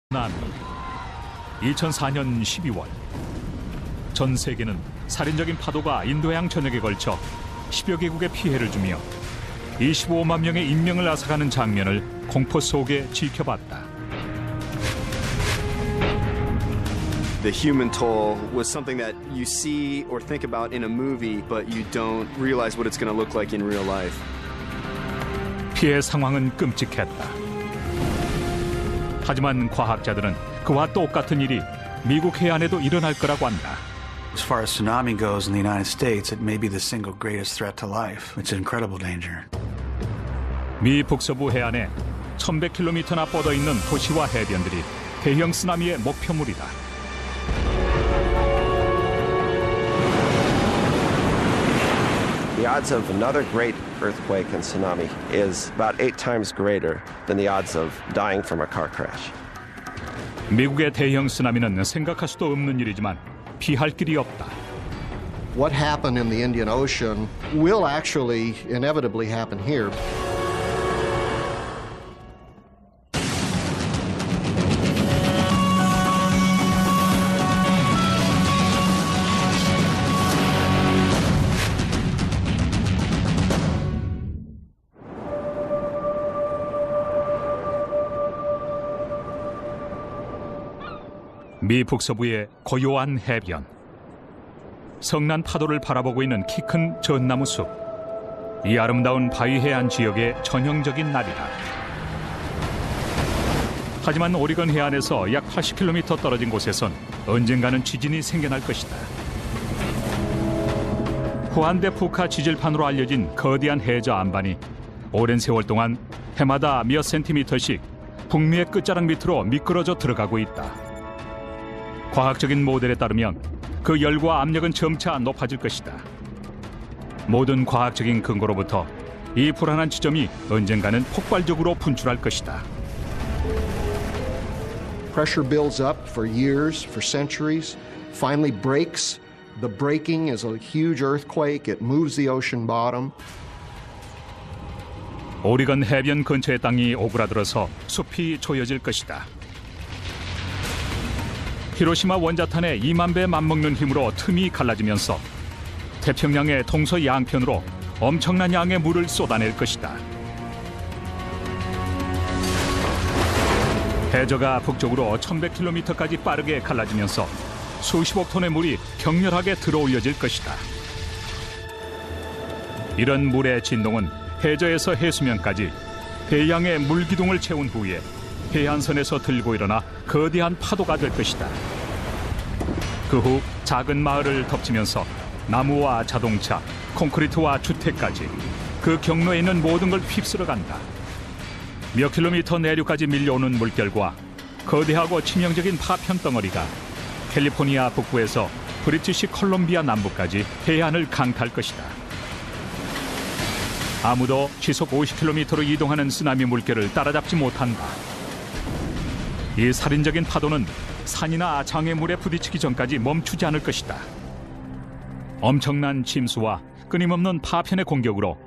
쓰나미 2004년 12월 전 세계는 살인적인 파도가 인도양 전역에 걸쳐 10여 개국에 피해를 주며 25만 명의 인명을 앗아가는 장면을 공포 속에 지켜봤다. The human toll was something that you see or think about in a movie, but you don't realize what it's going to look like in real life. 피해 상황은 끔찍했다. 하지만 과학자들은 그와 똑같은 일이 미국 해안에도 일어날 거라고 한다. As far as tsunami goes in the United States, it may be the single greatest threat to life. It's an incredible danger. 미 북서부 해안에 1100km나 뻗어 있는 도시와 해변들이 대형 쓰나미의 목표물이다. The odds of another great earthquake and tsunami is about 8 times greater than the odds of dying from a car crash. 미국의 대형 쓰나미는 생각할 수도 없는 일이지만 피할 길이 없다. What happened in the Indian Ocean will actually inevitably happen here. 미 북서부의 고요한 해변. 성난 파도를 바라보고 있는 키 큰 전나무 숲. 이 아름다운 바위 해안 지역의 전형적인 날이다. 하지만 오리건 해안에서 약 80km 떨어진 곳에선 언젠가는 지진이 생겨날 것이다. 후한대 푸카 지질판으로 알려진 거대한 해저 안반이 오랜 세월 동안 해마다 몇 센티미터씩 북미의 끝자락 밑으로 미끄러져 들어가고 있다. 과학적인 모델에 따르면 그 열과 압력은 점차 높아질 것이다. 모든 과학적인 근거로부터 이 불안한 지점이 언젠가는 폭발적으로 분출할 것이다. Pressure builds up for years, for centuries, finally breaks. The breaking is a huge earthquake. It moves the ocean bottom. 오리건 해변 근처의 땅이 오그라들어서 숲이 조여질 것이다. 히로시마 원자탄의 2만 배 맞먹는 힘으로 틈이 갈라지면서 태평양의 동서 양편으로 엄청난 양의 물을 쏟아낼 것이다. 해저가 북쪽으로 1100km까지 빠르게 갈라지면서 수십억 톤의 물이 격렬하게 들어올려질 것이다. 이런 물의 진동은 해저에서 해수면까지 대양의 물기둥을 채운 후에 해안선에서 들고 일어나 거대한 파도가 될 것이다. 그 후 작은 마을을 덮치면서 나무와 자동차, 콘크리트와 주택까지 그 경로에 있는 모든 걸 휩쓸어 간다. 몇 킬로미터 내륙까지 밀려오는 물결과 거대하고 치명적인 파편 덩어리가 캘리포니아 북부에서 브리티시 콜롬비아 남부까지 해안을 강타할 것이다. 아무도 시속 50km로 이동하는 쓰나미 물결을 따라잡지 못한다. 이 살인적인 파도는 산이나 장애물에 부딪히기 전까지 멈추지 않을 것이다. 엄청난 침수와 끊임없는 파편의 공격으로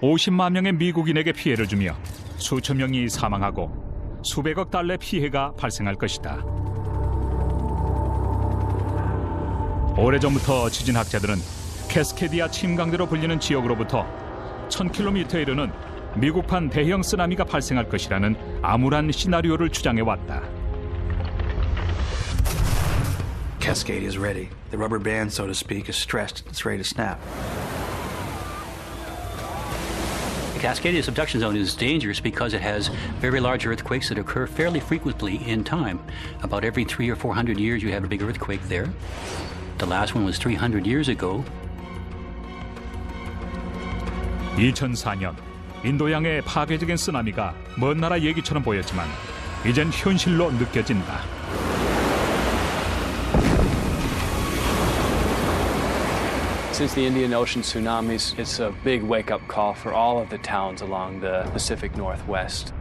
50만 명의 미국인에게 피해를 주며 수천 명이 사망하고 수백억 달러의 피해가 발생할 것이다. 오래전부터 지진학자들은 캐스케디아 침강대로 불리는 지역으로부터 1000km에 이르는 미국판 대형 쓰나미가 발생할 것이라는 암울한 시나리오를 주장해왔다. Cascade is ready. The rubber band, so to speak, is stressed. It's ready to snap. The Cascadia subduction zone is dangerous because it has very large earthquakes that occur fairly frequently in time. About every 300 or 400 years you have a big earthquake there. The last one was 300 years ago. 2004년 인도양의 파괴적인 쓰나미가 먼 나라 얘기처럼 보였지만 이젠 현실로 느껴진다. Since the Indian Ocean tsunamis, it's a big wake-up call for all of the towns along the Pacific Northwest.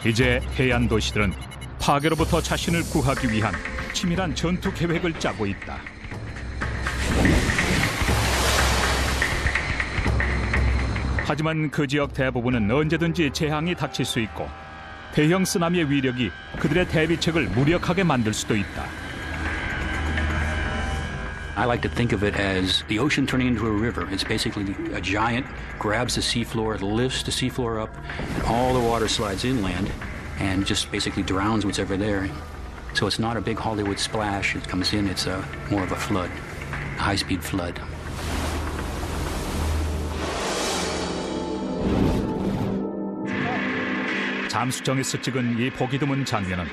이제 해안 도시들은 파괴로부터 자신을 구하기 위한 치밀한 전투 계획을 짜고 있다. 하지만 그 지역 대부분은 언제든지 재앙이 닥칠 수 있고 대형 쓰나미의 위력이 그들의 대비책을 무력하게 만들 수도 있다. I like to think of it as the ocean turning into a river. It's basically a giant grabs the seafloor, lifts the seafloor up, and all the water slides inland and just basically drowns what's ever there. So it's not a big Hollywood splash. It comes in, it's more of a flood, a high-speed flood. 잠수정에서 찍은 이 보기 드문 장면은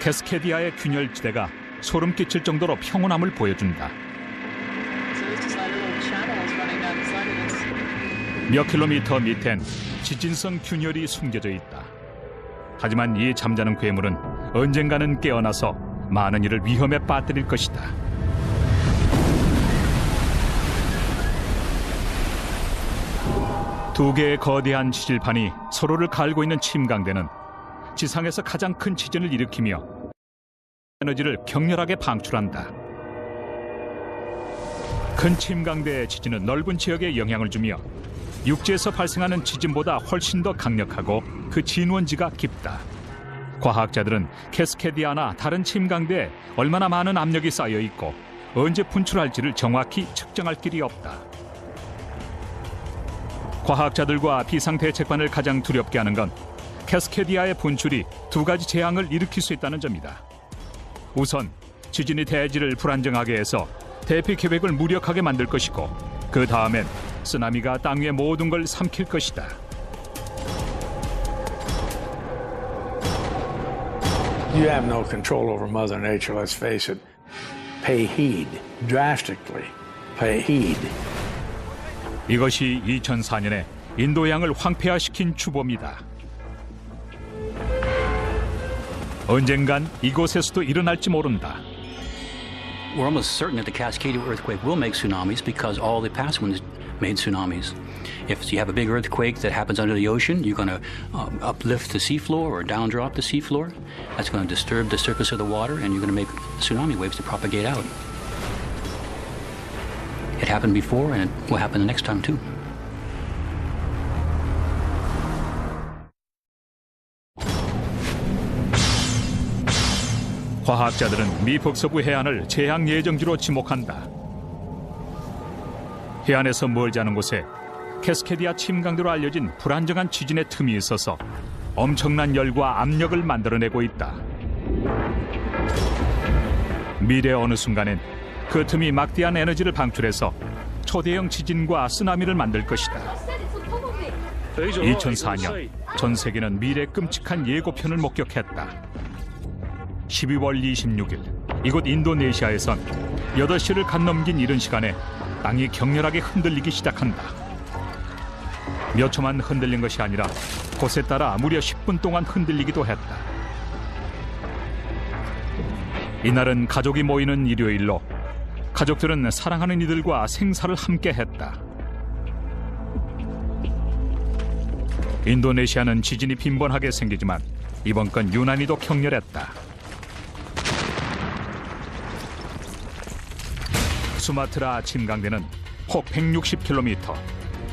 캐스케디아의 균열지대가 소름 끼칠 정도로 평온함을 보여준다. 몇 킬로미터 밑엔 지진성 균열이 숨겨져 있다. 하지만 이 잠자는 괴물은 언젠가는 깨어나서 많은 이를 위험에 빠뜨릴 것이다. 두 개의 거대한 지질판이 서로를 갈고 있는 침강대는 지상에서 가장 큰 지진을 일으키며 에너지를 격렬하게 방출한다. 큰 침강대의 지진은 넓은 지역에 영향을 주며 육지에서 발생하는 지진보다 훨씬 더 강력하고 그 진원지가 깊다. 과학자들은 캐스케디아나 다른 침강대에 얼마나 많은 압력이 쌓여 있고 언제 분출할지를 정확히 측정할 길이 없다. 과학자들과 비상대책반을 가장 두렵게 하는 건 캐스케디아의 분출이 두 가지 재앙을 일으킬 수 있다는 점이다. 우선 지진이 대지를 불안정하게 해서 대피 계획을 무력하게 만들 것이고 그 다음엔 쓰나미가 땅 위의 모든 걸 삼킬 것이다. You have no control over Mother Nature, let's face it. Pay heed, drastically pay heed. 이것이 2004년에 인도양을 황폐화시킨 주범이다. 언젠간 이곳에서도 일어날지 모른다. We're almost certain that the Cascadia earthquake will make tsunamis because all the past ones made tsunamis. If you have a big earthquake that happens under the ocean, you're going to uplift the seafloor or downdrop the seafloor. That's going to disturb the surface of the water, and you're going to make tsunami waves to propagate out. It happened before, and it will happen the next time, too. 과학자들은 미 북서부 해안을 재앙 예정지로 지목한다. 해안에서 멀지 않은 곳에 캐스케디아 침강대로 알려진 불안정한 지진의 틈이 있어서 엄청난 열과 압력을 만들어내고 있다. 미래 어느 순간엔 그 틈이 막대한 에너지를 방출해서 초대형 지진과 쓰나미를 만들 것이다. 2004년 전 세계는 미래의 끔찍한 예고편을 목격했다. 12월 26일 이곳 인도네시아에선 8시를 갓 넘긴 이른 시간에 땅이 격렬하게 흔들리기 시작한다. 몇 초만 흔들린 것이 아니라 곳에 따라 무려 10분 동안 흔들리기도 했다. 이날은 가족이 모이는 일요일로 가족들은 사랑하는 이들과 생사를 함께 했다. 인도네시아는 지진이 빈번하게 생기지만 이번 건 유난히도 격렬했다. 수마트라 침강대는 폭 160km,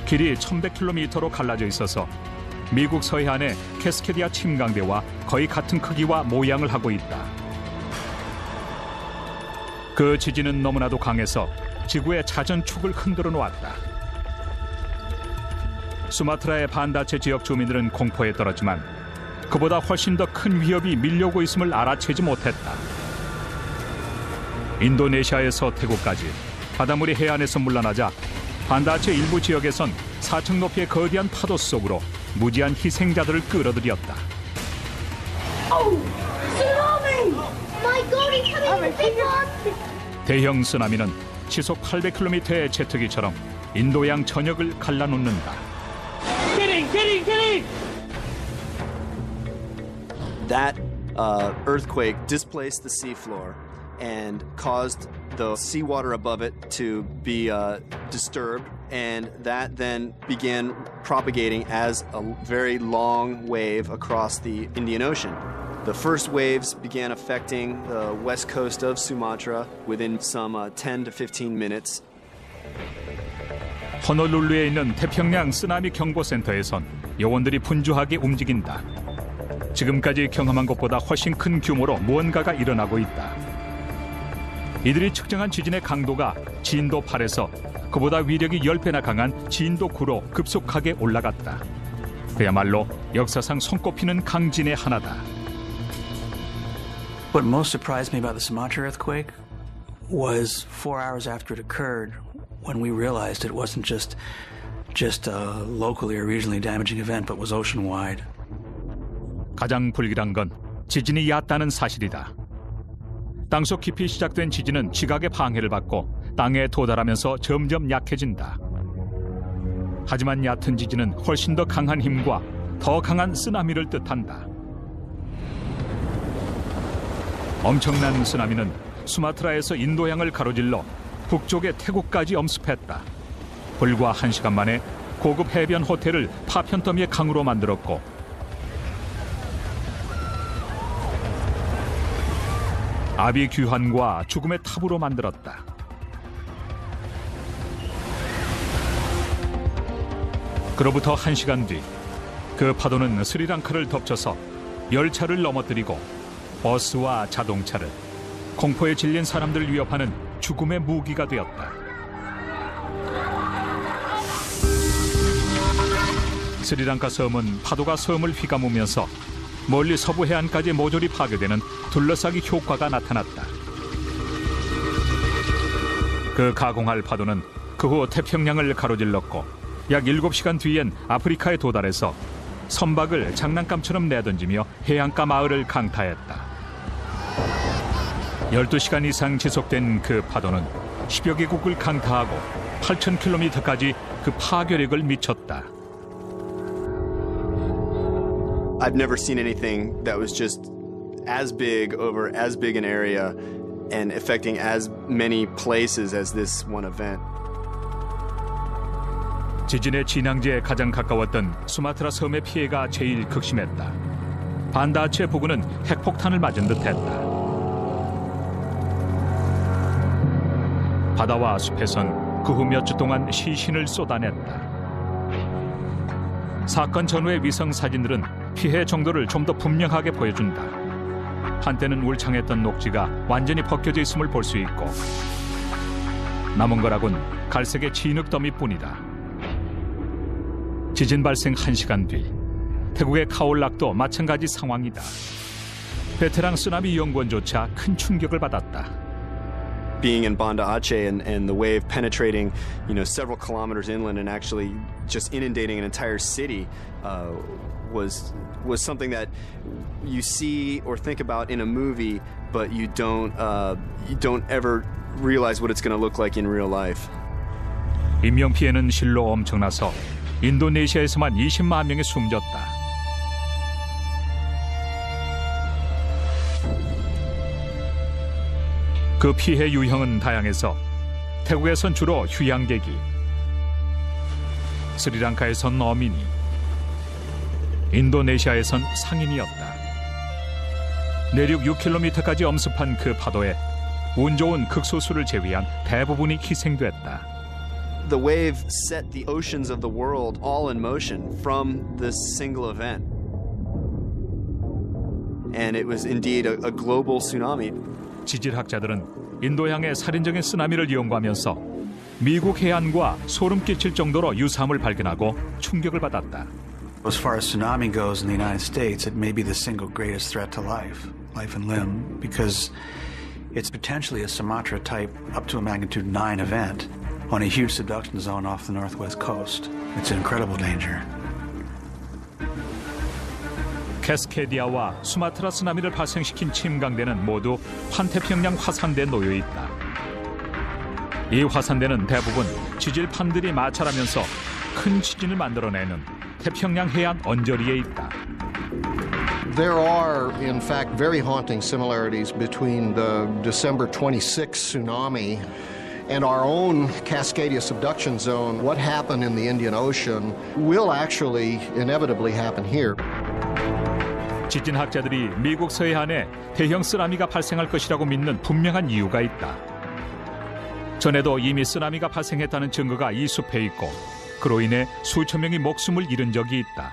길이 1100km로 갈라져 있어서 미국 서해안의 캐스케디아 침강대와 거의 같은 크기와 모양을 하고 있다. 그 지진은 너무나도 강해서 지구의 자전축을 흔들어 놓았다. 수마트라의 반다체 지역 주민들은 공포에 떨었지만 그보다 훨씬 더 큰 위협이 밀려오고 있음을 알아채지 못했다. 인도네시아에서 태국까지 바닷물이 해안에서 물러나자 반다체 일부 지역에선 4층 높이의 거대한 파도 속으로 무지한 희생자들을 끌어들였다. 대형 쓰나미는 시속 800km의 제트기처럼 인도양 전역을 갈라놓는다. That earthquake displaced the seafloor and caused the seawater above it to be disturbed, and that then began propagating as a very long wave across the Indian Ocean. The first waves began affecting the west coast of Sumatra within some 10 to 15 minutes. 호놀룰루에 있는 태평양 쓰나미 경보센터에선 요원들이 분주하게 움직인다. 지금까지 경험한 것보다 훨씬 큰 규모로 무언가가 일어나고 있다. 이들이 측정한 지진의 강도가 진도 8에서 그보다 위력이 10배나 강한 진도 9로 급속하게 올라갔다. 그야말로 역사상 손꼽히는 강진의 하나다. What most surprised me about the Sumatra earthquake was 4 hours after it occurred, when we realized it wasn't just a locally or regionally damaging event, but was ocean-wide. 가장 불길한 건 지진이 얕다는 사실이다. 땅속 깊이 시작된 지진은 지각의 방해를 받고 땅에 도달하면서 점점 약해진다. 하지만 얕은 지진은 훨씬 더 강한 힘과 더 강한 쓰나미를 뜻한다. 엄청난 쓰나미는 수마트라에서 인도양을 가로질러 북쪽의 태국까지 엄습했다. 불과 1시간 만에 고급 해변 호텔을 파편 더미의 강으로 만들었고 아비 귀환과 죽음의 탑으로 만들었다. 그로부터 1시간 뒤 그 파도는 스리랑카를 덮쳐서 열차를 넘어뜨리고 버스와 자동차를, 공포에 질린 사람들을 위협하는 죽음의 무기가 되었다. 스리랑카 섬은 파도가 섬을 휘감으면서 멀리 서부 해안까지 모조리 파괴되는 둘러싸기 효과가 나타났다. 그 가공할 파도는 그 후 태평양을 가로질렀고 약 7시간 뒤엔 아프리카에 도달해서 선박을 장난감처럼 내던지며 해안가 마을을 강타했다. 12시간 이상 지속된 그 파도는 10여 개국을 강타하고 8,000km까지 그 파괴력을 미쳤다. I've never seen anything that was just as big over as big an area and affecting as many places as this one event. 지진의 진앙지에 가장 가까웠던 수마트라 섬의 피해가 제일 극심했다. 반다아체 부근은 핵폭탄을 맞은 듯했다. 바다와 숲에선 그 후 몇 주 동안 시신을 쏟아냈다. 사건 전후의 위성 사진들은 피해 정도를 좀 더 분명하게 보여준다. 한때는 울창했던 녹지가 완전히 벗겨져 있음을 볼 수 있고 남은 거라곤 갈색의 진흙 더미뿐이다. 지진 발생 1시간 뒤 태국의 카올락도 마찬가지 상황이다. 베테랑 쓰나미 연구원조차 큰 충격을 받았다. Being in Banda Aceh and the wave penetrating, several kilometers inland and actually just inundating an entire city was something that you see or think about in a movie, but you don't ever realize what it's going to look like in real life. 인명 피해는 실로 엄청나서 인도네시아에서만 20만 명이 숨졌다. 그 피해 유형은 다양해서 태국에선 주로 휴양객이, 스리랑카에선 어민이, 인도네시아에선 상인이었다. 내륙 6km까지 엄습한 그 파도에 운 좋은 극소수를 제외한 대부분이 희생됐다. The wave set the oceans of the world all in motion from this single event. And it was indeed a global tsunami. 지질학자들은 인도양의 살인적인 쓰나미를 연구하면서 미국 해안과 소름 끼칠 정도로 유사함을 발견하고 충격을 받았다. As far as tsunami goes in the United States, it may be the single greatest threat to life and limb, because it's potentially a Sumatra type up to a magnitude 9 event on a huge subduction zone off the northwest coast. It's an incredible danger. 캐스케디아와 수마트라 쓰나미를 발생시킨 침강대는 모두 환태평양 화산대에 놓여 있다. 이 화산대는 대부분 지질판들이 마찰하면서 큰 지진을 만들어내는 태평양 해안 언저리에 있다. There are, in fact, very haunting similarities between the December 26th tsunami and our own Cascadia subduction zone. What happened in the Indian Ocean will actually inevitably happen here. 지진학자들이 미국 서해안에 대형 쓰나미가 발생할 것이라고 믿는 분명한 이유가 있다. 전에도 이미 쓰나미가 발생했다는 증거가 이 숲에 있고 그로 인해 수천 명이 목숨을 잃은 적이 있다.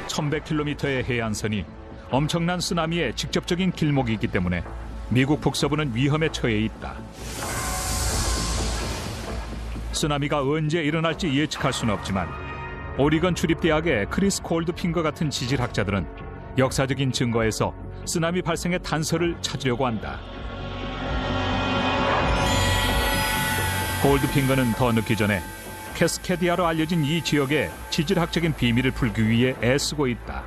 (1100km의) 해안선이 엄청난 쓰나미의 직접적인 길목이기 때문에 미국 북서부는 위험에 처해 있다. 쓰나미가 언제 일어날지 예측할 수는 없지만 오리건 주립대학의 크리스 골드핑거 같은 지질학자들은 역사적인 증거에서 쓰나미 발생의 단서를 찾으려고 한다. 골드핑거는 더 늦기 전에 캐스케디아로 알려진 이 지역의 지질학적인 비밀을 풀기 위해 애쓰고 있다.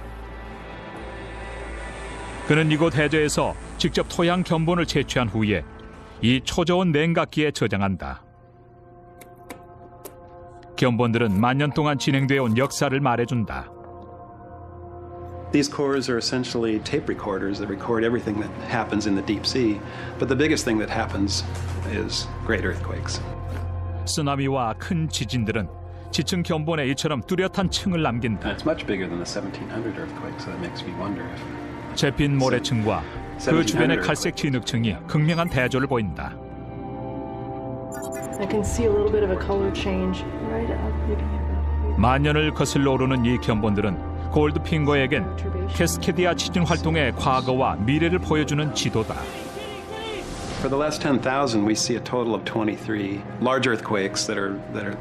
그는 이곳 해저에서 직접 토양 견본을 채취한 후에 이 초저온 냉각기에 저장한다. 견본들은 만년 동안 진행되어 온 역사를 말해준다. These cores are essentially tape recorders that record everything that happens in the deep sea, but the biggest thing that happens is great earthquakes. 쓰나미와 큰 지진들은 지층 견본에 이처럼 뚜렷한 층을 남긴다. It's much bigger than the 1700 earthquake, so that makes me wonder if 재핀 모래층과 그 주변의 갈색 진흙층이 극명한 대조를 보인다. I can see a little bit of a color change right up. 만년을 거슬러 오르는 이 견본들은 골드핑거에겐 캐스케디아 지진 활동의 과거와 미래를 보여주는 지도다. for the last 10,000 we see a total of 23 large earthquakes that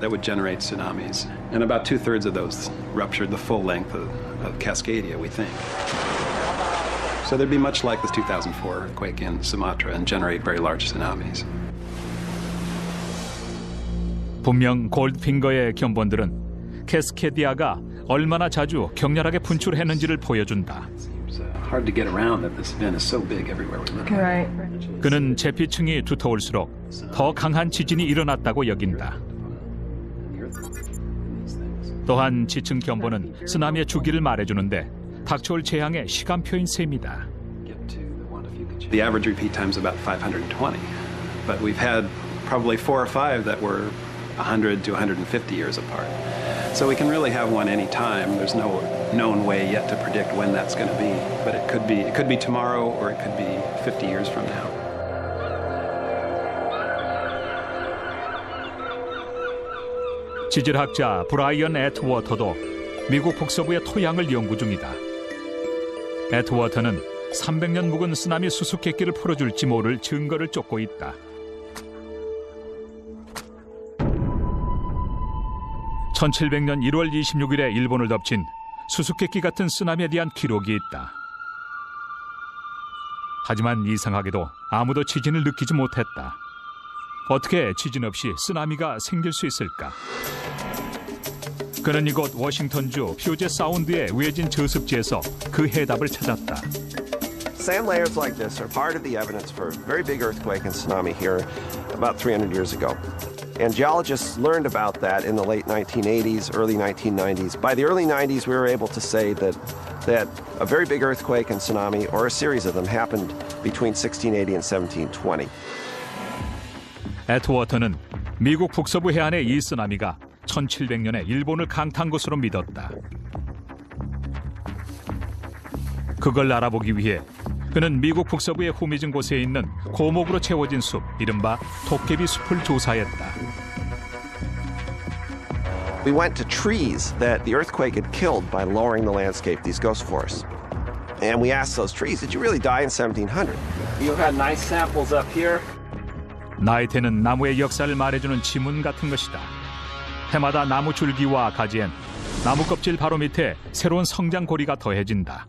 would generate tsunamis, and about 2/3 of those ruptured the full length of Cascadia, we think. So they'd be much like the 2004 earthquake in Sumatra and generate very large tsunamis. 분명 골드핑거의 견본들은 캐스케디아가 얼마나 자주 격렬하게 분출했는지를 보여준다. Hard to get around that this event is so big everywhere we live. Right. 그는 제피층이 두터울수록 더 강한 지진이 일어났다고 여긴다. 또한 지층 견본은 쓰나미의 주기를 말해주는데 닥쳐올 재앙의 시간표인 셈이다. The average repeat time is about 520, but we've had probably 4 or 5 that were 100 to 150 years apart. So we can really have one any time. There's no known way yet to predict when that's going to be, but it could be tomorrow or it could be 50 years from now. 지질학자 브라이언 애트워터도 미국 북서부의 토양을 연구 중이다. 애트워터는 300년 묵은 쓰나미 수수께끼를 풀어줄지 모를 증거를 쫓고 있다. 1700년 1월 26일에 일본을 덮친 수수께끼 같은 쓰나미에 대한 기록이 있다. 하지만 이상하게도 아무도 지진을 느끼지 못했다. 어떻게 지진 없이 쓰나미가 생길 수 있을까? 그는 이곳 워싱턴주 퓨제 사운드의 외진 저습지에서 그 해답을 찾았다. Sand layers like this are part of the evidence for a very big earthquake and tsunami here about 300 years ago. And geologists learned about that in the late 1980s, early 1990s. By the early 90s, we were able to say that a very big earthquake and tsunami, or a series of them, happened between 1680 and 1720. 애트워터는 미국 북서부 해안의 이 쓰나미가 1700년에 일본을 강타한 것으로 믿었다. 그걸 알아보기 위해 그는 미국 북서부의 후미진 곳에 있는 고목으로 채워진 숲, 이른바 도깨비 숲을 조사했다. We went to trees that the earthquake had killed by lowering the landscape, these ghost forests. And we asked those trees, did you really die in 1700? You had nice samples up here. 나이테는 나무의 역사를 말해주는 지문 같은 것이다. 해마다 나무 줄기와 가지엔 나무 껍질 바로 밑에 새로운 성장 고리가 더해진다.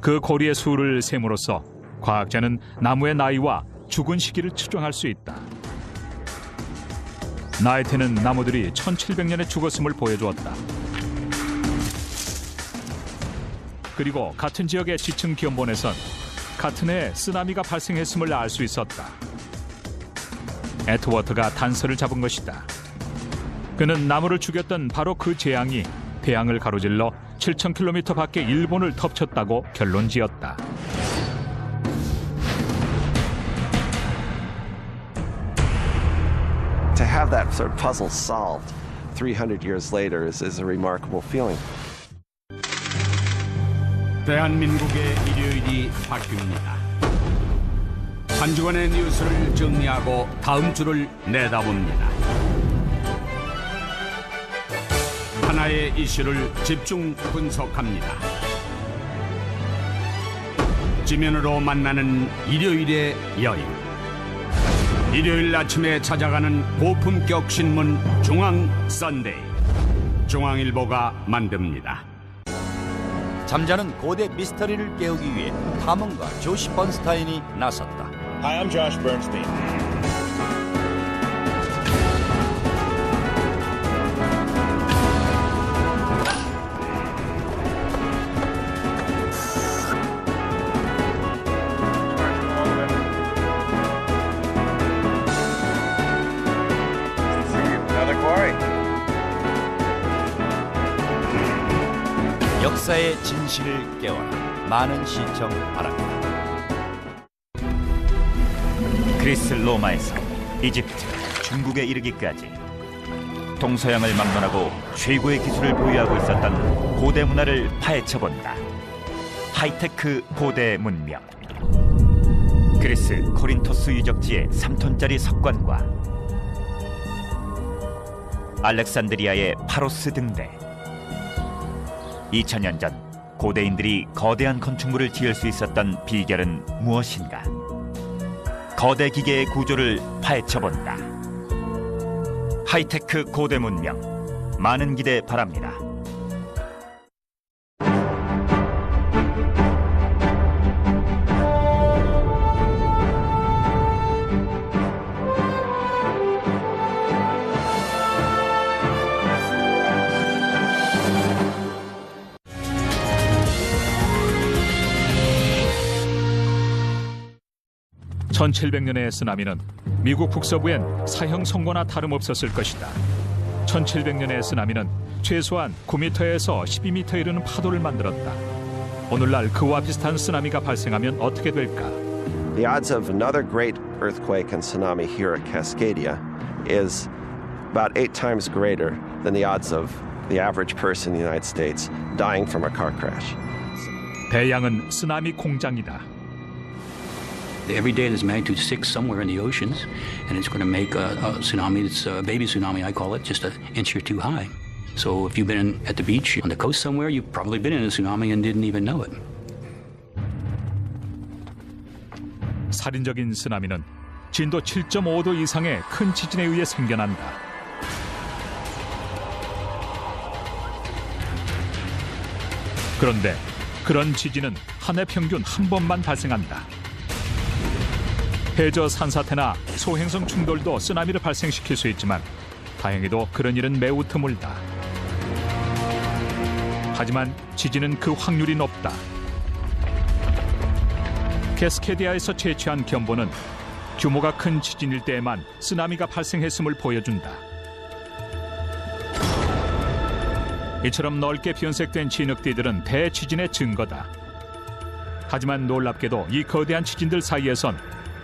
그 고리의 수를 셈으로써 과학자는 나무의 나이와 죽은 시기를 추정할 수 있다. 나이테는 나무들이 1700년에 죽었음을 보여주었다. 그리고 같은 지역의 지층 기원본에선 같은 해에 쓰나미가 발생했음을 알 수 있었다. 애트워터가 단서를 잡은 것이다. 그는 나무를 죽였던 바로 그 재앙이 대양을 가로질러 7,000km 밖의 일본을 덮쳤다고 결론지었다. To have that sort of puzzle solved 300 years later is a remarkable feeling. 대한민국의 일요일이 바뀝니다. 한 주간의 뉴스를 정리하고 다음 주를 내다봅니다. 하나의 이슈를 집중 분석합니다. 지면으로 만나는 일요일의 여인. 일요일 아침에 찾아가는 고품격 신문 중앙 선데이. 중앙일보가 만듭니다. 잠자는 고대 미스터리를 깨우기 위해 탐험가 조시 번스타인이 나섰다. Hi, I'm Josh Bernstein. 역사의 진실을 깨워라. 많은 시청 바랍니다. 그리스 로마에서 이집트, 중국에 이르기까지 동서양을 막론하고 최고의 기술을 보유하고 있었던 고대 문화를 파헤쳐본다. 하이테크 고대 문명. 그리스 코린토스 유적지의 3톤짜리 석관과 알렉산드리아의 파로스 등대. 2000년 전 고대인들이 거대한 건축물을 지을 수 있었던 비결은 무엇인가? 거대 기계의 구조를 파헤쳐본다. 하이테크 고대 문명, 많은 기대 바랍니다. (1700년의) 쓰나미는 미국 북서부엔 사형 선고나 다름없었을 것이다. 1700년의 쓰나미는 최소한 9m에서 12m 이르는 파도를 만들었다. 오늘날 그와 비슷한 쓰나미가 발생하면 어떻게 될까? The odds of another great earthquake and tsunami here at Cascadia is about 8 times greater than the odds of the average person in the United States dying from a car crash. 대양은 쓰나미 공장이다. Every day there's magnitude 6 somewhere in the oceans, and it's going to make a tsunami. It's a baby tsunami, I call it, just an inch or two high. So if you've been at the beach on the coast somewhere, you've probably been in a tsunami and didn't even know it. 살인적인 쓰나미는 진도 7.5도 이상의 큰 지진에 의해 생겨난다. 그런데 그런 지진은 한 해 평균 한 번만 발생한다. 해저 산사태나 소행성 충돌도 쓰나미를 발생시킬 수 있지만 다행히도 그런 일은 매우 드물다. 하지만 지진은 그 확률이 높다. 캐스케디아에서 채취한 견보는 규모가 큰 지진일 때에만 쓰나미가 발생했음을 보여준다. 이처럼 넓게 변색된 진흙띠들은 대지진의 증거다. 하지만 놀랍게도 이 거대한 지진들 사이에선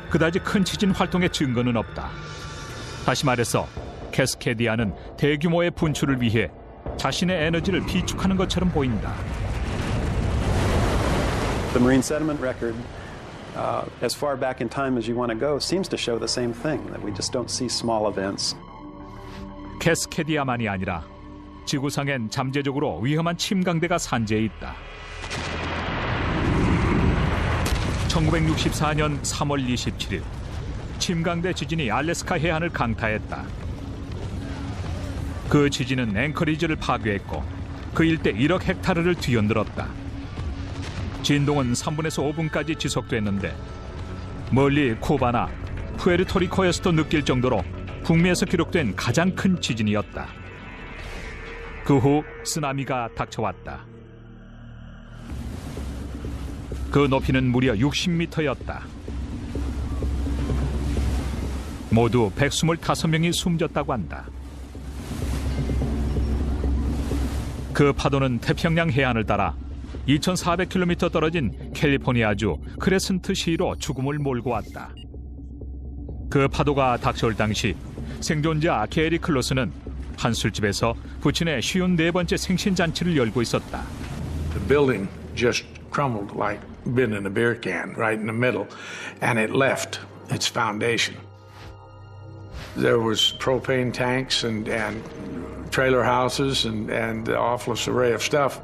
그다지 큰 지진 활동의 증거는 없다. 다시 말해서 캐스케디아는 대규모의 분출을 위해 자신의 에너지를 비축하는 것처럼 보인다. The marine sediment record, as far back in time as you want to go, seems to show the same thing, that we just don't see small events. 캐스케디아만이 아니라 지구상엔 잠재적으로 위험한 침강대가 산재해 있다. 1964년 3월 27일 침강대 지진이 알래스카 해안을 강타했다. 그 지진은 앵커리지를 파괴했고 그 일대 1억 헥타르를 뒤흔들었다. 진동은 3분에서 5분까지 지속됐는데 멀리 쿠바나 푸에르토리코에서도 느낄 정도로 북미에서 기록된 가장 큰 지진이었다. 그 후 쓰나미가 닥쳐왔다. 그 높이는 무려 60m였다. 모두 125명이 숨졌다고 한다. 그 파도는 태평양 해안을 따라 2,400km 떨어진 캘리포니아주 크레센트 시로 죽음을 몰고 왔다. 그 파도가 닥쳐올 당시 생존자 게리 클로스는 한 술집에서 부친의 54번째 생신잔치를 열고 있었다. The building just crumbled like been in a beer can right in the middle, and it left its foundation. There was propane tanks and trailer houses and the awfulest array of stuff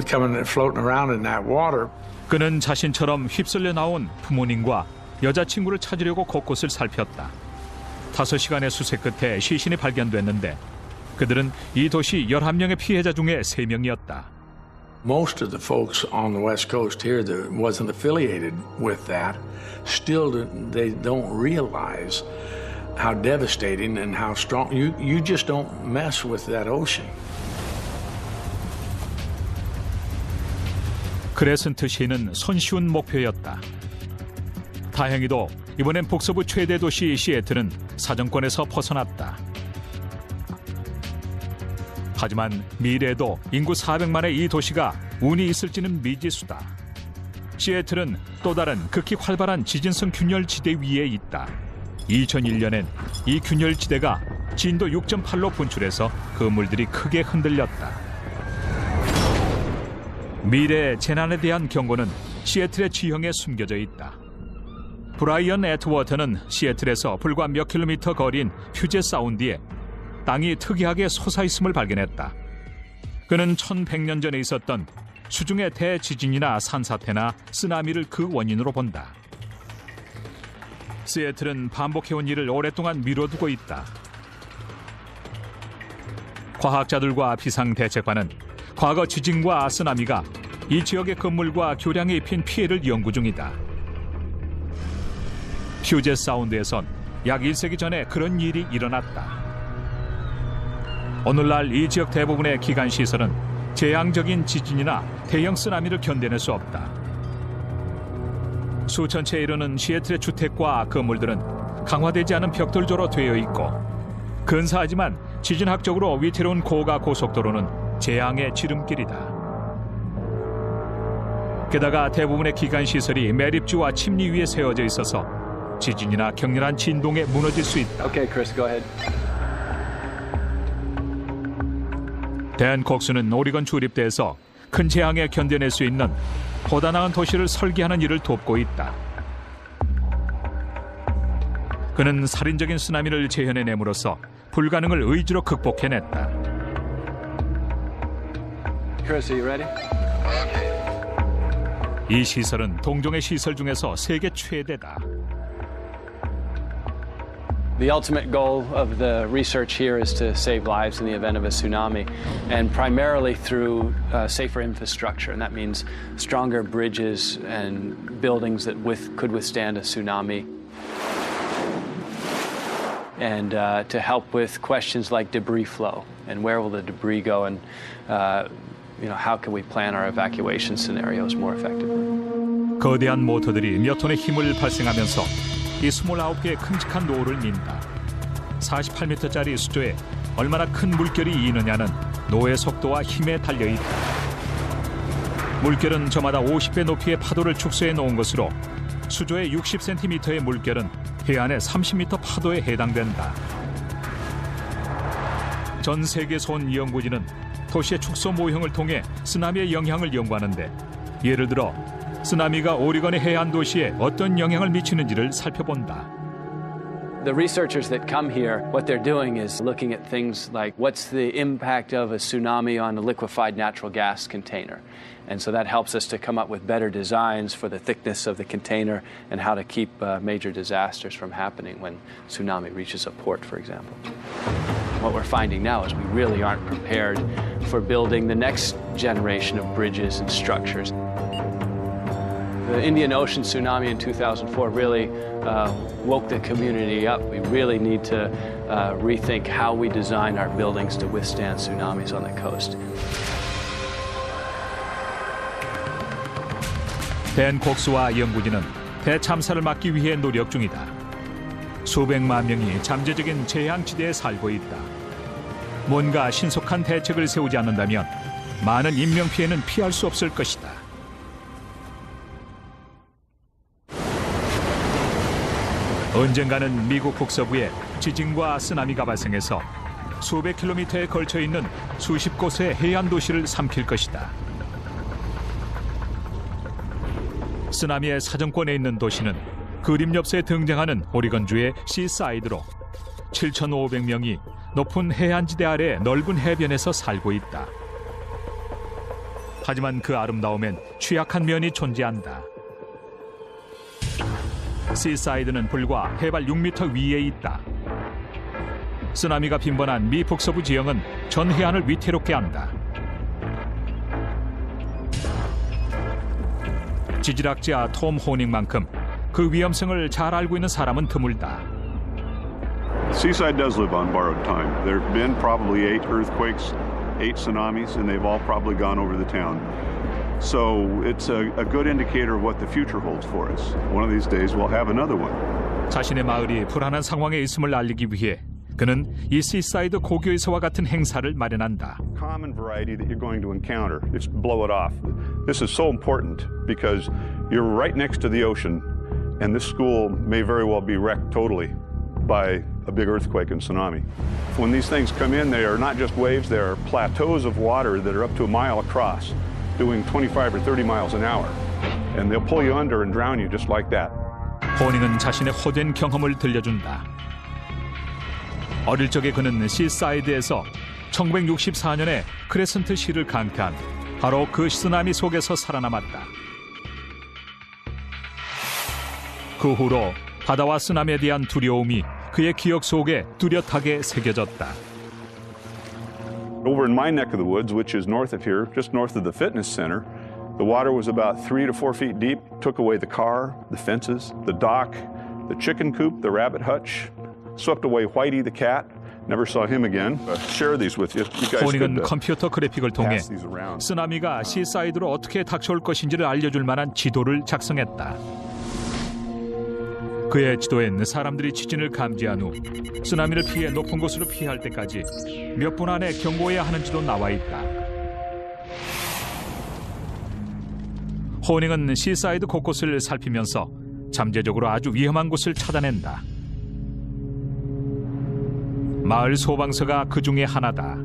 coming and floating around in that water. 그는 자신처럼 휩쓸려 나온 부모님과 여자친구를 찾으려고 곳곳을 살폈다. 5시간의 수색 끝에 시신이 발견됐는데 그들은 이 도시 11명의 피해자 중에 3명이었다. Most of the folks on the West Coast here that wasn't affiliated with that, still they don't realize how devastating and how strong. You just don't mess with that ocean. 크레센트 시는 손쉬운 목표였다. 다행히도 이번엔 북서부 최대 도시 시애틀은 사정권에서 벗어났다. 하지만 미래에도 인구 400만의 이 도시가 운이 있을지는 미지수다. 시애틀은 또 다른 극히 활발한 지진성 균열지대 위에 있다. 2001년엔 이 균열지대가 진도 6.8로 분출해서 건물들이 크게 흔들렸다. 미래의 재난에 대한 경고는 시애틀의 지형에 숨겨져 있다. 브라이언 애트워터는 시애틀에서 불과 몇 킬로미터 거리인 퓨젯 사운드에 땅이 특이하게 솟아있음을 발견했다. 그는 1100년 전에 있었던 수중의 대지진이나 산사태나 쓰나미를 그 원인으로 본다. 시애틀은 반복해온 일을 오랫동안 미뤄두고 있다. 과학자들과 비상대책반은 과거 지진과 쓰나미가 이 지역의 건물과 교량에 입힌 피해를 연구 중이다. 퓨젯 사운드에선 약 1세기 전에 그런 일이 일어났다. 오늘날 이 지역 대부분의 기관시설은 재앙적인 지진이나 대형 쓰나미를 견뎌낼 수 없다. 수천 채에 이르는 시애틀의 주택과 건물들은 강화되지 않은 벽돌조로 되어 있고 근사하지만 지진학적으로 위태로운 고가 고속도로는 재앙의 지름길이다. 게다가 대부분의 기관시설이 매립지와 침리 위에 세워져 있어서 지진이나 격렬한 진동에 무너질 수 있다. Okay, Chris, go ahead. 댄 콕스는 오리건 주립대에서 큰 재앙에 견뎌낼 수 있는 보다 나은 도시를 설계하는 일을 돕고 있다. 그는 살인적인 쓰나미를 재현해냄으로써 불가능을 의지로 극복해냈다. Chris, are you ready? 이 시설은 동종의 시설 중에서 세계 최대다. The ultimate goal of the research here is to save lives in the event of a tsunami, and primarily through safer infrastructure, and that means stronger bridges and buildings that could withstand a tsunami. And to help with questions like debris flow, and where will the debris go, and how can we plan our evacuation scenarios more effectively. 거대한 모터들이 몇 톤의 힘을 발생하면서 이 29개의 큼직한 노를 민다. 48m짜리 수조에 얼마나 큰 물결이 이느냐는 노의 속도와 힘에 달려있다. 물결은 저마다 50배 높이의 파도를 축소해 놓은 것으로 수조의 60cm의 물결은 해안의 30m 파도에 해당된다. 전 세계에서 온 연구진은 도시의 축소 모형을 통해 쓰나미의 영향을 연구하는데 예를 들어 쓰나미가 오리건의 해안 도시에 어떤 영향을 미치는지를 살펴본다. The researchers that come here, what they're doing is looking at things like what's the impact of a tsunami on a liquefied natural gas container. And so that helps us to come up with better designs for the thickness of the container and how to keep major disasters from happening when tsunami reaches a port, for example. What we're finding now is we really aren't prepared for building the next generation of bridges and structures. The Indian Ocean tsunami in 2004 really woke the community up. We really need to rethink how we design our buildings to withstand tsunamis on the coast. 댄 콕스와 연구진은 대참사를 막기 위해 노력 중이다. 수백만 명이 잠재적인 재앙지대에 살고 있다. 뭔가 신속한 대책을 세우지 않는다면 많은 인명피해는 피할 수 없을 것이다. 언젠가는 미국 북서부에 지진과 쓰나미가 발생해서 수백 킬로미터에 걸쳐 있는 수십 곳의 해안 도시를 삼킬 것이다. 쓰나미의 사정권에 있는 도시는 그림 엽서에 등장하는 오리건주의 시사이드로 7,500명이 높은 해안지대 아래 넓은 해변에서 살고 있다. 하지만 그 아름다움엔 취약한 면이 존재한다. 시사이드는 불과 해발 6m 위에 있다. 쓰나미가 빈번한 미 북서부 지형은 전 해안을 위태롭게 한다. 지질학자 톰 호닝만큼 그 위험성을 잘 알고 있는 사람은 드물다. Seaside does live on borrowed time. There have been probably 8 earthquakes, 8 tsunamis, and they've all probably gone over the town. So it's a good indicator of what the future holds for us. One of these days we'll have another one. 자신의 마을이 불안한 상황에 있음을 알리기 위해 그는 이 시사이드 고교에서와 같은 행사를 마련한다. Common variety that you're going to encounter, just blow it off. This is so important because you're right next to the ocean, and this school may very well be wrecked totally by a big earthquake and tsunami. When these things come in, they are not just waves, they are plateaus of water that are up to a mile across, doing 25 or 30 miles an hour. And they'll pull you under and drown you just like that. 호닝은 자신의 호된 경험을 들려준다. 어릴 적에 그는 시사이드에서 1964년에 크레센트 시를 강타한 바로 그 쓰나미 속에서 살아남았다. 그 후로 바다와 쓰나미에 대한 두려움이 그의 기억 속에 뚜렷하게 새겨졌다. Over in my neck of the woods, which is north of here, just north of the fitness center, the water was about 3 to 4 feet deep, took away the car, the fences, the dock, the chicken coop, the rabbit hutch, swept away Whitey the cat. Never saw him again. Share these with you. You guys 호닝은 could 컴퓨터 그래픽을 통해 pass these around. 쓰나미가 시사이드로 어떻게 닥쳐올 것인지를 알려줄 만한 지도를 작성했다. 그의 지도엔 사람들이 지진을 감지한 후 쓰나미를 피해 높은 곳으로 피할 때까지 몇 분 안에 경고해야 하는지도 나와 있다. 호닝은 시사이드 곳곳을 살피면서 잠재적으로 아주 위험한 곳을 찾아낸다. 마을 소방서가 그 중에 하나다.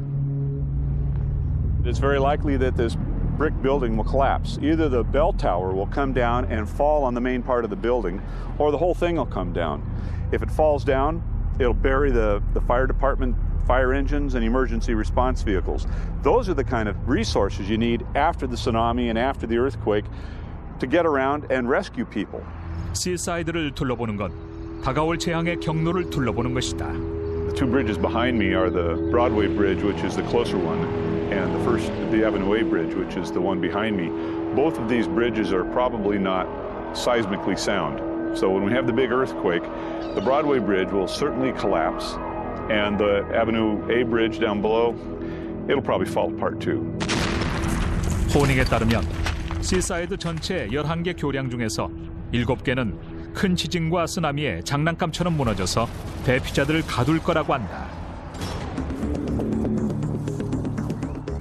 It's very likely that this brick building will collapse. Either the bell tower will come down and fall on the main part of the building, or the whole thing will come down. If it falls down, it'll bury the fire department, fire engines, and emergency response vehicles. Those are the kind of resources you need after the tsunami and after the earthquake to get around and rescue people. 시사이드를 둘러보는 건 다가올 재앙의 경로를 둘러보는 것이다. The 2 bridges behind me are the Broadway Bridge, which is the closer one, and the Avenue A Bridge, which is the one behind me. Both of these bridges are probably not seismically sound. So when we have the big earthquake, the Broadway Bridge will certainly collapse, and the Avenue A Bridge down below, it'll probably fall apart too. 호닝에 따르면 시사이드 전체 11개 교량 중에서 7개는 큰 지진과 쓰나미에 장난감처럼 무너져서 대피자들을 가둘 거라고 한다.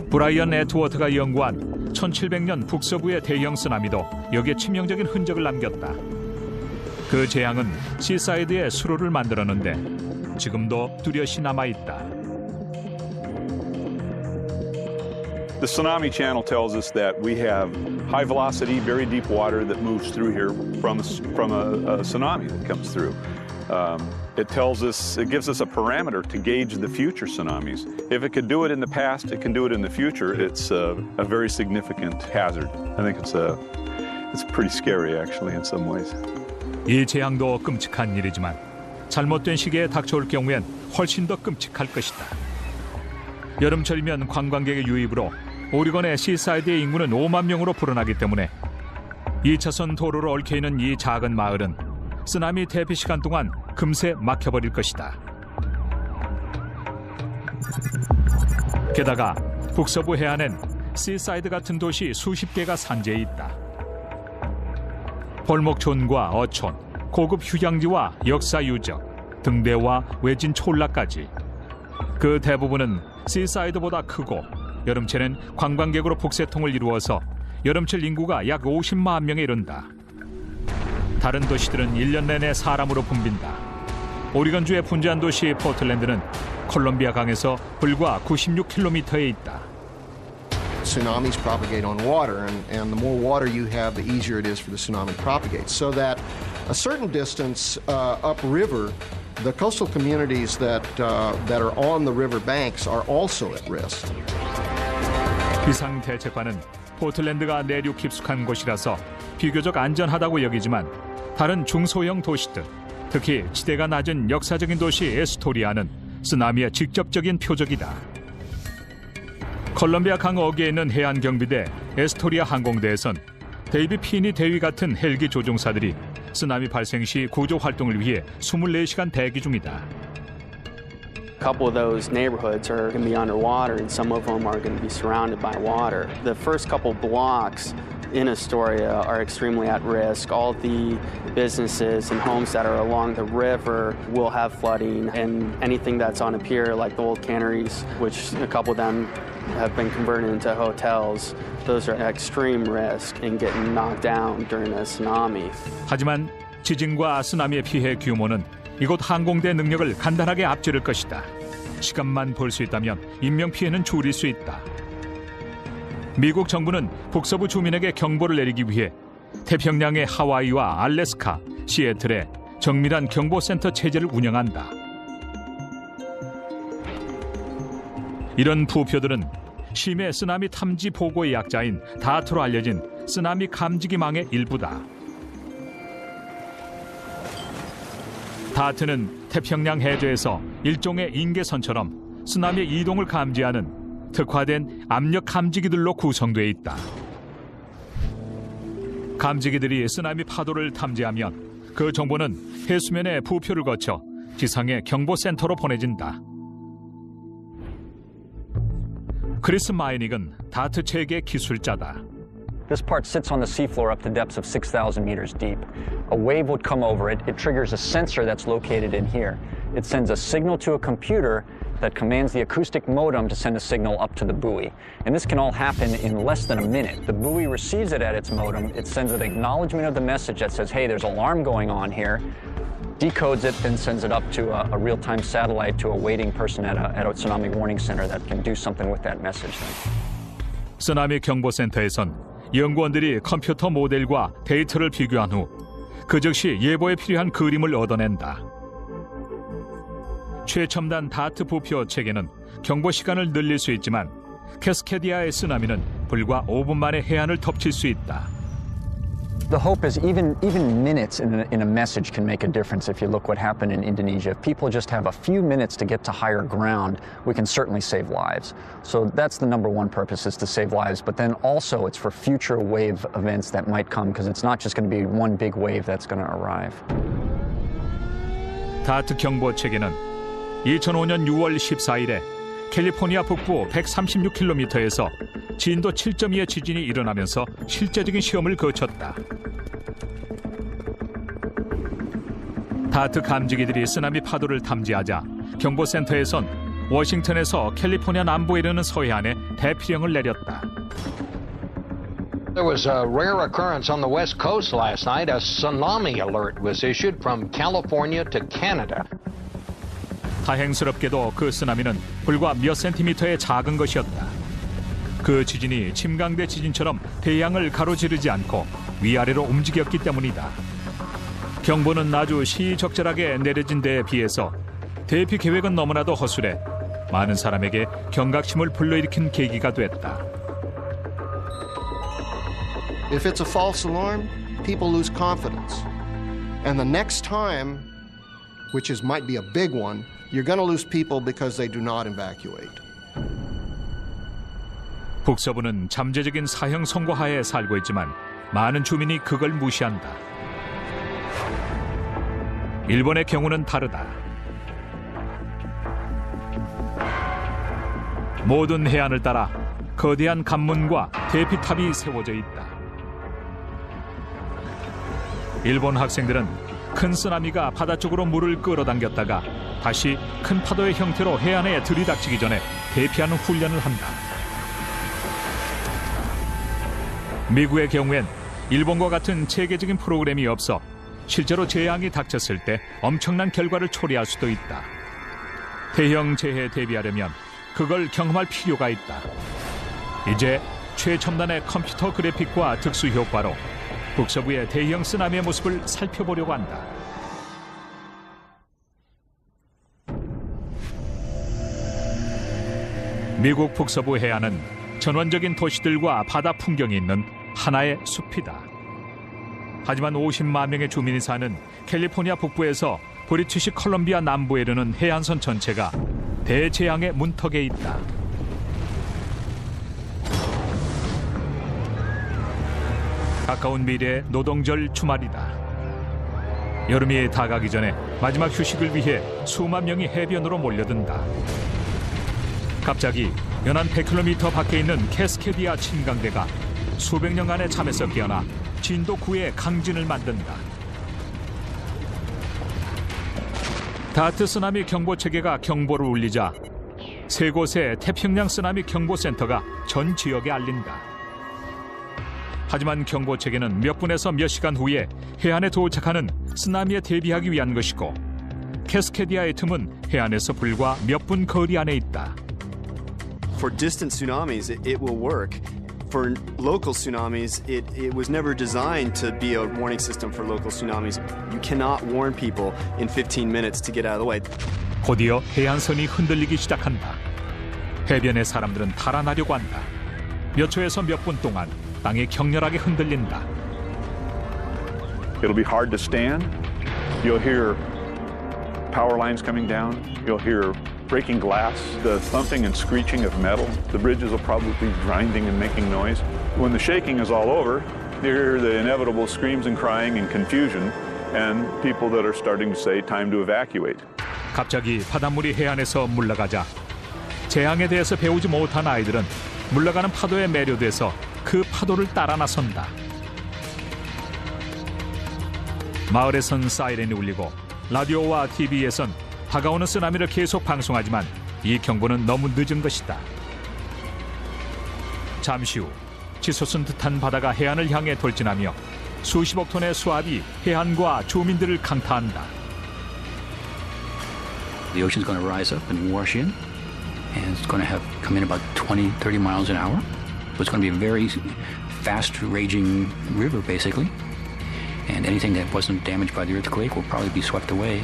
브라이언 에트워트가 연구한 1700년 북서부의 대형 쓰나미도 여기에 치명적인 흔적을 남겼다. 그 재앙은 시사이드에 수로를 만들었는데 지금도 뚜렷이 남아있다. The tsunami channel tells us that we have high velocity, very deep water that moves through here from a tsunami that comes through. It gives us a parameter to gauge the future tsunamis. If it could do it in the past, it can do it in the future. It's a very significant hazard. I think it's pretty scary actually in some ways. 이 재앙도 끔찍한 일이지만 잘못된 시기에 닥쳐올 경우엔 훨씬 더 끔찍할 것이다. 여름철이면 관광객의 유입으로 오리건의 시사이드의 인구는 5만 명으로 불어나기 때문에 2차선 도로로 얽혀있는 이 작은 마을은 쓰나미 대피 시간 동안 금세 막혀버릴 것이다. 게다가 북서부 해안엔 시사이드 같은 도시 수십 개가 산재해 있다. 벌목촌과 어촌, 고급 휴양지와 역사 유적, 등대와 외진 촌락까지 그 대부분은 시사이드보다 크고 여름철엔 관광객으로 북새통을 이루어서 여름철 인구가 약 50만 명에 이른다. 다른 도시들은 1년 내내 사람으로 붐빈다. 오리건주의 분주한 도시 포틀랜드는 콜롬비아 강에서 불과 96km에 있다. Tsunamis propagate on water, and the more water you have, the easier it is for the tsunami to propagate. So that a certain distance upriver, the coastal communities that are on the river banks are also at risk. 비상대책반은 포틀랜드가 내륙 깊숙한 곳이라서 비교적 안전하다고 여기지만 다른 중소형 도시들, 특히 지대가 낮은 역사적인 도시 에스토리아는 쓰나미의 직접적인 표적이다. 콜롬비아 강 어귀에 있는 해안 경비대 에스토리아 항공대에선 데이비 피니 대위 같은 헬기 조종사들이 쓰나미 발생 시 구조 활동을 위해 24시간 대기 중이다. A couple of those neighborhoods are going to be underwater, and some of them are going to be surrounded by water. The first couple blocks in Astoria are extremely at risk. All the businesses and homes that are along the river will have flooding, and anything that's on a pier, like the old canneries, which a couple of them have been converted into hotels, those are at extreme risk in getting knocked down during a tsunami. 하지만 지진과 쓰나미의 피해 규모는 이곳 항공대 능력을 간단하게 앞지를 것이다. 시간만 볼 수 있다면 인명 피해는 줄일 수 있다. 미국 정부는 북서부 주민에게 경보를 내리기 위해 태평양의 하와이와 알래스카, 시애틀에 정밀한 경보센터 체제를 운영한다. 이런 부표들은 심해 쓰나미 탐지 보고의 약자인 다트로 알려진 쓰나미 감지기망의 일부다. 다트는 태평양 해저에서 일종의 인계선처럼 쓰나미의 이동을 감지하는 특화된 압력 감지기들로 구성되어 있다. 감지기들이 쓰나미 파도를 탐지하면 그 정보는 해수면의 부표를 거쳐 지상의 경보센터로 보내진다. 크리스 마이닉은 다트 체계의 기술자다. This part sits on the seafloor up to depths of 6,000 meters deep. A wave would come over it. It triggers a sensor that's located in here. It sends a signal to a computer that commands the acoustic modem to send a signal up to the buoy. And this can all happen in less than a minute. The buoy receives it at its modem. It sends an acknowledgement of the message that says, hey, there's alarm going on here. Decodes it, then sends it up to a real-time satellite to a waiting person at a tsunami warning center that can do something with that message. 쓰나미 경보센터에선 연구원들이 컴퓨터 모델과 데이터를 비교한 후 그 즉시 예보에 필요한 그림을 얻어낸다. 최첨단 다트 부표 체계는 경보 시간을 늘릴 수 있지만 캐스케디아의 쓰나미는 불과 5분 만에 해안을 덮칠 수 있다. The hope is even minutes in a message can make a difference. If you look what happened in Indonesia, if people just have a few minutes to get to higher ground, we can certainly save lives. So that's the number one purpose, is to save lives. But then also it's for future wave events that might come, because it's not just going to be one big wave that's going to arrive. 다트 경보 체계는 2005년 6월 14일에 캘리포니아 북부 136km에서 진도 7.2의 지진이 일어나면서 실제적인 시험을 거쳤다. 다트 감지기들이 쓰나미 파도를 탐지하자 경보센터에선 워싱턴에서 캘리포니아 남부에 이르는 서해안에 대피령을 내렸다. There was a rare occurrence on the west coast last night. A tsunami alert was issued from California to Canada. 다행스럽게도 그 쓰나미는 불과 몇 센티미터의 작은 것이었다. 그 지진이 침강대 지진처럼 대양을 가로지르지 않고 위아래로 움직였기 때문이다. 경보는 아주 시적절하게 내려진 데에 비해서 대피 계획은 너무나도 허술해 많은 사람에게 경각심을 불러일으킨 계기가 됐다. If it's a false alarm, people lose confidence. And the next time, which might be a big one, you're going to lose people because they do not evacuate. 북서부는 잠재적인 사형 선고하에 살고 있지만 많은 주민이 그걸 무시한다. 일본의 경우는 다르다. 모든 해안을 따라 거대한 관문과 대피탑이 세워져 있다. 일본 학생들은 큰 쓰나미가 바다 쪽으로 물을 끌어당겼다가 다시 큰 파도의 형태로 해안에 들이닥치기 전에 대피하는 훈련을 한다. 미국의 경우엔 일본과 같은 체계적인 프로그램이 없어 실제로 재앙이 닥쳤을 때 엄청난 결과를 초래할 수도 있다. 대형 재해에 대비하려면 그걸 경험할 필요가 있다. 이제 최첨단의 컴퓨터 그래픽과 특수 효과로 북서부의 대형 쓰나미의 모습을 살펴보려고 한다. 미국 북서부 해안은 전원적인 도시들과 바다 풍경이 있는 하나의 숲이다. 하지만 50만 명의 주민이 사는 캘리포니아 북부에서 브리티시 컬럼비아 남부에 이르는 해안선 전체가 대재앙의 문턱에 있다. 가까운 미래의 노동절 주말이다. 여름이 다가기 전에 마지막 휴식을 위해 수만 명이 해변으로 몰려든다. 갑자기 연안 100km 밖에 있는 캐스케디아 침강대가 수백 년간의 잠에서 깨어나 진도 9의 강진을 만든다. 다트 쓰나미 경보 체계가 경보를 울리자 세 곳의 태평양 쓰나미 경보센터가 전 지역에 알린다. 하지만 경보 체계는 몇 분에서 몇 시간 후에 해안에 도착하는 쓰나미에 대비하기 위한 것이고 캐스케디아의 틈은 해안에서 불과 몇 분 거리 안에 있다. For distant tsunamis, it will work. For local tsunamis, it was never designed to be a warning system for local tsunamis. You cannot warn people in 15 minutes to get out of the way. 곧이어 해안선이 흔들리기 시작한다. 해변의 사람들은 달아나려고 한다. 몇 초에서 몇 분 동안 땅이 격렬하게 흔들린다. It'll be hard to stand. You'll hear power lines coming down. You'll hear breaking glass, the thumping and screeching of metal. The bridges will probably be grinding and making noise. When the shaking is all over, you hear the inevitable screams and crying and confusion and people that are starting to say time to evacuate. 갑자기 바닷물이 해안에서 물러가자 재앙에 대해서 배우지 못한 아이들은 물러가는 파도에 매료돼서 그 파도를 따라 나선다. 마을에선 사이렌이 울리고 라디오와 TV에선 다가오는 쓰나미를 계속 방송하지만 이 경보는 너무 늦은 것이다. 잠시 후 치솟은 듯한 바다가 해안을 향해 돌진하며 수십억 톤의 수압이 해안과 주민들을 강타한다. The ocean's going to rise up and wash in, and it's going to come in about 20, 30 miles an hour. So it's going to be a very fast raging river, basically. And anything that wasn't damaged by the earthquake will probably be swept away.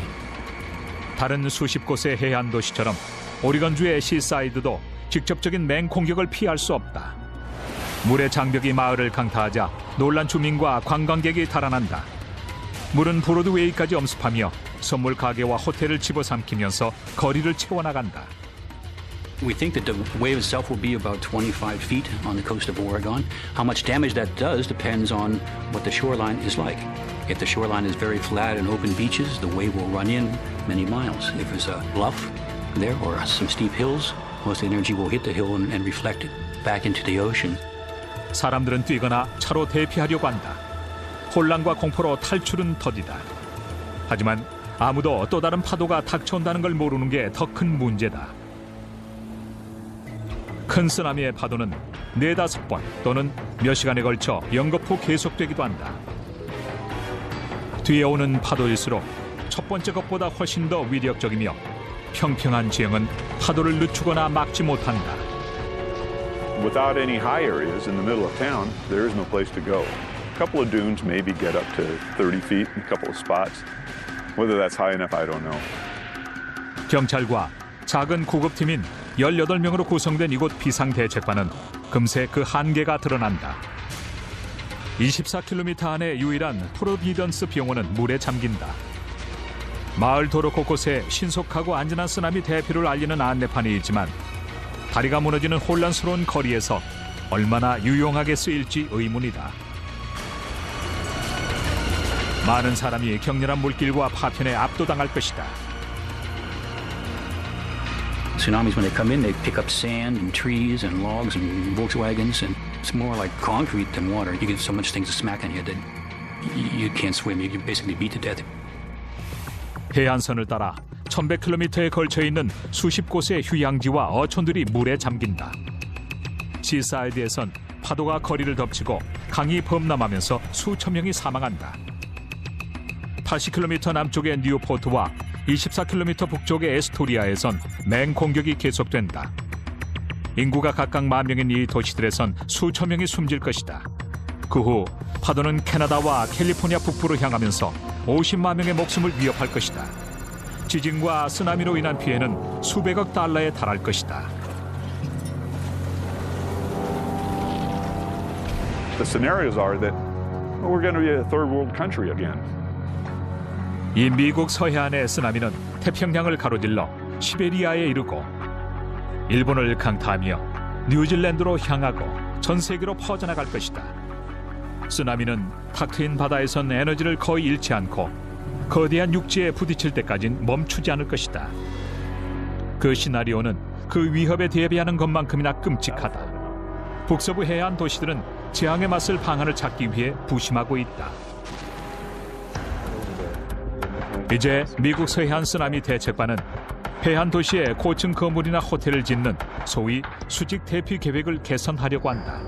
다른 수십 곳의 해안 도시처럼 오리건주의 시사이드도 직접적인 맹공격을 피할 수 없다. 물의 장벽이 마을을 강타하자 놀란 주민과 관광객이 달아난다. 물은 브로드웨이까지 엄습하며 선물 가게와 호텔을 집어삼키면서 거리를 채워나간다. We think that the wave itself will be about 25 feet on the coast of Oregon. How much damage that does depends on what the shoreline is like. If the shoreline is very flat and open beaches, the wave will run in many miles. If there's a bluff there or some steep hills, most of the energy will hit the hill and reflect it back into the ocean. 사람들은 뛰거나 차로 대피하려고 한다. 혼란과 공포로 탈출은 더디다. 하지만 아무도 또 다른 파도가 닥쳐온다는 걸 모르는 게 더 큰 문제다. 큰 쓰나미의 파도는 4-5번 또는 몇 시간에 걸쳐 연거푸 계속되기도 한다. 뒤에 오는 파도일수록 첫 번째 것보다 훨씬 더 위력적이며 평평한 지형은 파도를 늦추거나 막지 못한다. Without any high areas in the middle of town, there is no place to go. A couple of dunes maybe get up to 30 feet in a couple of spots. Whether that's high enough, I don't know. 경찰과 작은 구급팀인 18명으로 구성된 이곳 비상대책반은 금세 그 한계가 드러난다. 24km 안의 유일한 프로비던스 병원은 물에 잠긴다. 마을 도로 곳곳에 신속하고 안전한 쓰나미 대피를 알리는 안내판이 있지만 다리가 무너지는 혼란스러운 거리에서 얼마나 유용하게 쓰일지 의문이다. 많은 사람이 격렬한 물길과 파편에 압도당할 것이다. Tsunamis, when they come in, they pick up sand and trees and logs and Volkswagens, and it's more like concrete than water. You get so much things to smack on you that you can't swim. You basically beat to death. 해안선을 따라 1100km에 걸쳐 있는 수십 곳의 휴양지와 어촌들이 물에 잠긴다. 시사이드에선 파도가 거리를 덮치고 강이 범람하면서 수천 명이 사망한다. 80km 남쪽의 뉴포트와 24km 북쪽의 에스토리아에선 맹공격이 계속된다. 인구가 각각 10,000명인 이 도시들에선 수천 명이 숨질 것이다. 그 후 파도는 캐나다와 캘리포니아 북부로 향하면서 50만 명의 목숨을 위협할 것이다. 지진과 쓰나미로 인한 피해는 수백억 달러에 달할 것이다. The scenarios are that we're going to be a third world country again. 이 미국 서해안의 쓰나미는 태평양을 가로질러 시베리아에 이르고 일본을 강타하며 뉴질랜드로 향하고 전 세계로 퍼져나갈 것이다. 쓰나미는 탁 트인 바다에선 에너지를 거의 잃지 않고 거대한 육지에 부딪힐 때까진 멈추지 않을 것이다. 그 시나리오는 그 위협에 대비하는 것만큼이나 끔찍하다. 북서부 해안 도시들은 재앙에 맞설 방안을 찾기 위해 부심하고 있다. 이제 미국 서해안 쓰나미 대책반은 해안 도시에 고층 건물이나 호텔을 짓는 소위 수직 대피 계획을 개선하려고 한다.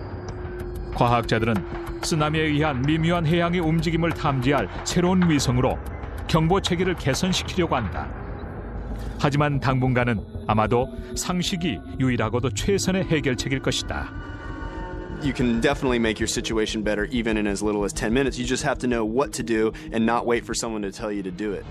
과학자들은 쓰나미에 의한 미묘한 해양의 움직임을 탐지할 새로운 위성으로 경보 체계를 개선시키려고 한다. 하지만 당분간은 아마도 상식이 유일하고도 최선의 해결책일 것이다. You can definitely make your situation better even in as little as 10 minutes. You just have to know what to do and not wait for someone to tell you to do it.